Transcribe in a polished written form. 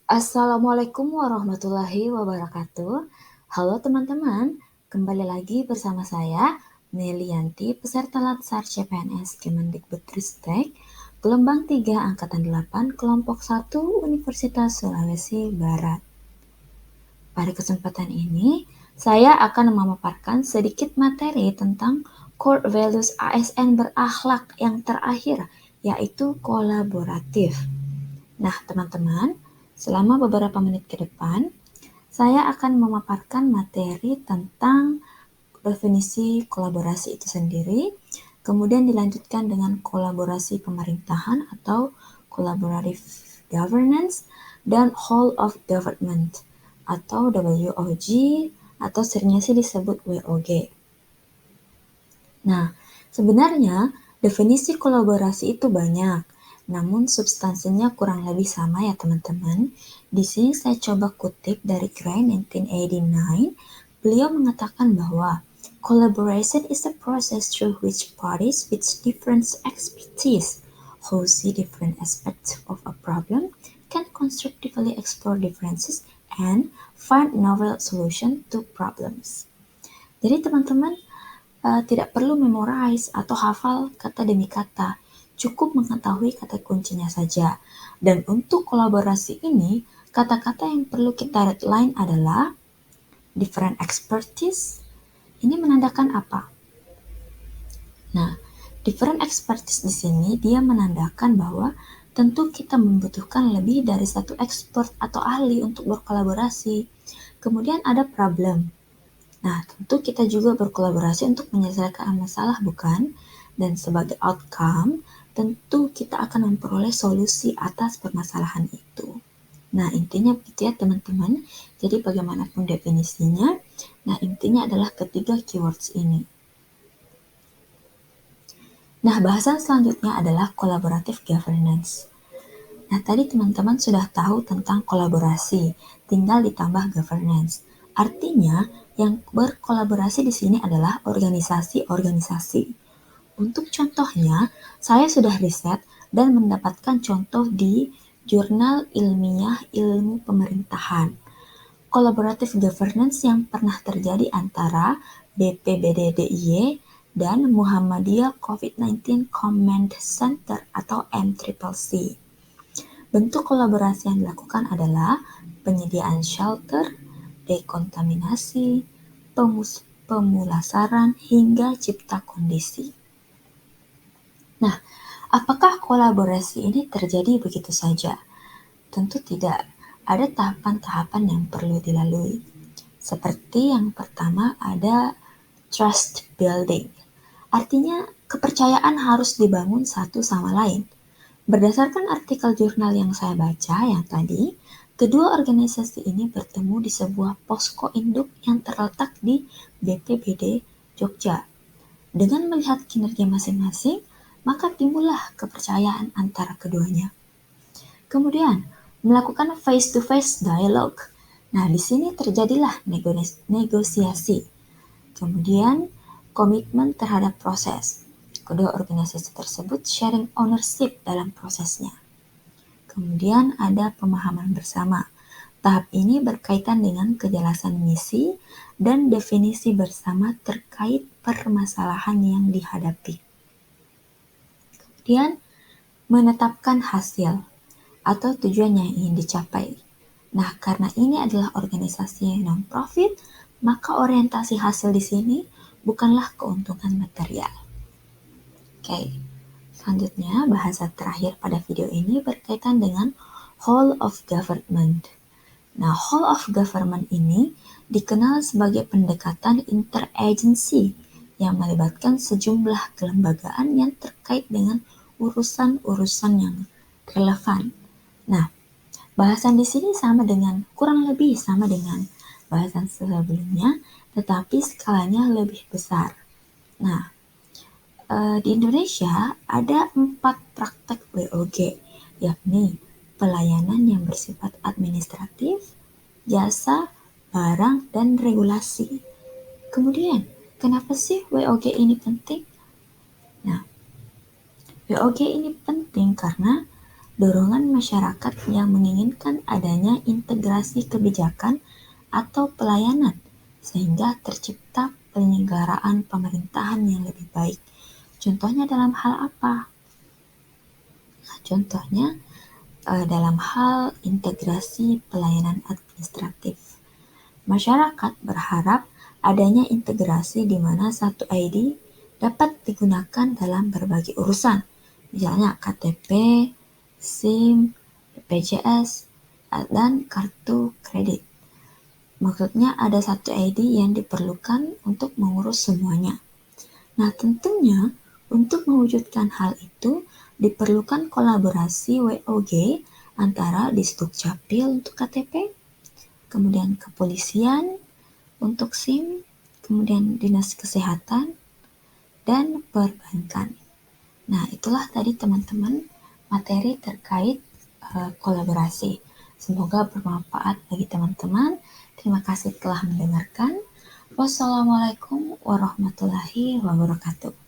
Assalamualaikum warahmatullahi wabarakatuh. Halo teman-teman, kembali lagi bersama saya, Melianti, peserta Latsar CPNS Kemendikbudristek, gelombang 3 Angkatan 8, kelompok 1, Universitas Sulawesi Barat. Pada kesempatan ini, saya akan memaparkan sedikit materi tentang core values ASN berakhlak yang terakhir, yaitu kolaboratif. Nah, teman-teman, selama beberapa menit ke depan, saya akan memaparkan materi tentang definisi kolaborasi itu sendiri, kemudian dilanjutkan dengan kolaborasi pemerintahan atau collaborative governance, dan whole of government atau WOG atau seringnya sih disebut WOG. Nah, sebenarnya definisi kolaborasi itu banyak, namun substansinya kurang lebih sama ya teman-teman. Di sini saya coba kutip dari Gray 1989. Beliau mengatakan bahwa collaboration is a process through which parties with different expertise who see different aspects of a problem can constructively explore differences and find novel solution to problems. Jadi teman-teman tidak perlu memorize atau hafal kata demi kata, cukup mengetahui kata kuncinya saja. Dan untuk kolaborasi ini, kata-kata yang perlu kita redline adalah different expertise. Ini menandakan apa? Nah, different expertise di sini dia menandakan bahwa tentu kita membutuhkan lebih dari satu expert atau ahli untuk berkolaborasi. Kemudian ada problem. Nah, tentu kita juga berkolaborasi untuk menyelesaikan masalah, bukan? Dan sebagai outcome, tentu kita akan memperoleh solusi atas permasalahan itu. Nah, intinya begitu ya teman-teman. Jadi bagaimanapun definisinya, nah intinya adalah ketiga keywords ini. Nah, bahasan selanjutnya adalah collaborative governance. Nah, tadi teman-teman sudah tahu tentang kolaborasi, tinggal ditambah governance. Artinya, yang berkolaborasi di sini adalah organisasi-organisasi. Untuk contohnya, saya sudah riset dan mendapatkan contoh di Jurnal Ilmiah Ilmu Pemerintahan. Collaborative governance yang pernah terjadi antara BPBD DIY dan Muhammadiyah COVID-19 Command Center atau MCCC. Bentuk kolaborasi yang dilakukan adalah penyediaan shelter, dekontaminasi, pemulasaran, hingga cipta kondisi. Nah, apakah kolaborasi ini terjadi begitu saja? Tentu tidak. Ada tahapan-tahapan yang perlu dilalui. Seperti yang pertama ada trust building. Artinya kepercayaan harus dibangun satu sama lain. Berdasarkan artikel jurnal yang saya baca yang tadi, kedua organisasi ini bertemu di sebuah posko induk yang terletak di BPBD Jogja. Dengan melihat kinerja masing-masing, maka timbullah kepercayaan antara keduanya. Kemudian, melakukan face-to-face dialogue. Nah, di sini terjadilah negosiasi. Kemudian, komitmen terhadap proses. Kedua organisasi tersebut sharing ownership dalam prosesnya. Kemudian ada pemahaman bersama. Tahap ini berkaitan dengan kejelasan misi dan definisi bersama terkait permasalahan yang dihadapi. Kemudian, menetapkan hasil atau tujuan yang ingin dicapai. Nah, karena ini adalah organisasi non-profit, maka orientasi hasil di sini bukanlah keuntungan material. Oke, selanjutnya bahasa terakhir pada video ini berkaitan dengan whole of government. Nah, whole of government ini dikenal sebagai pendekatan interagency yang melibatkan sejumlah kelembagaan yang terkait dengan urusan-urusan yang relevan. Nah, bahasan di sini kurang lebih sama dengan bahasan sebelumnya, tetapi skalanya lebih besar. Nah, di Indonesia ada 4 praktek WOG, yakni pelayanan yang bersifat administratif, jasa, barang, dan regulasi. Kemudian, kenapa sih WOG ini penting? Nah, WOG ini penting karena dorongan masyarakat yang menginginkan adanya integrasi kebijakan atau pelayanan sehingga tercipta penyelenggaraan pemerintahan yang lebih baik. Contohnya dalam hal apa? Nah, contohnya dalam hal integrasi pelayanan administratif. Masyarakat berharap adanya integrasi di mana satu ID dapat digunakan dalam berbagai urusan, misalnya KTP, SIM, BPJS, dan kartu kredit. Maksudnya ada satu ID yang diperlukan untuk mengurus semuanya. Nah, tentunya untuk mewujudkan hal itu diperlukan kolaborasi WOG antara Disdukcapil untuk KTP, kemudian kepolisian untuk SIM, kemudian dinas kesehatan, dan perbankan. Nah, itulah tadi teman-teman materi terkait kolaborasi. Semoga bermanfaat bagi teman-teman. Terima kasih telah mendengarkan. Wassalamualaikum warahmatullahi wabarakatuh.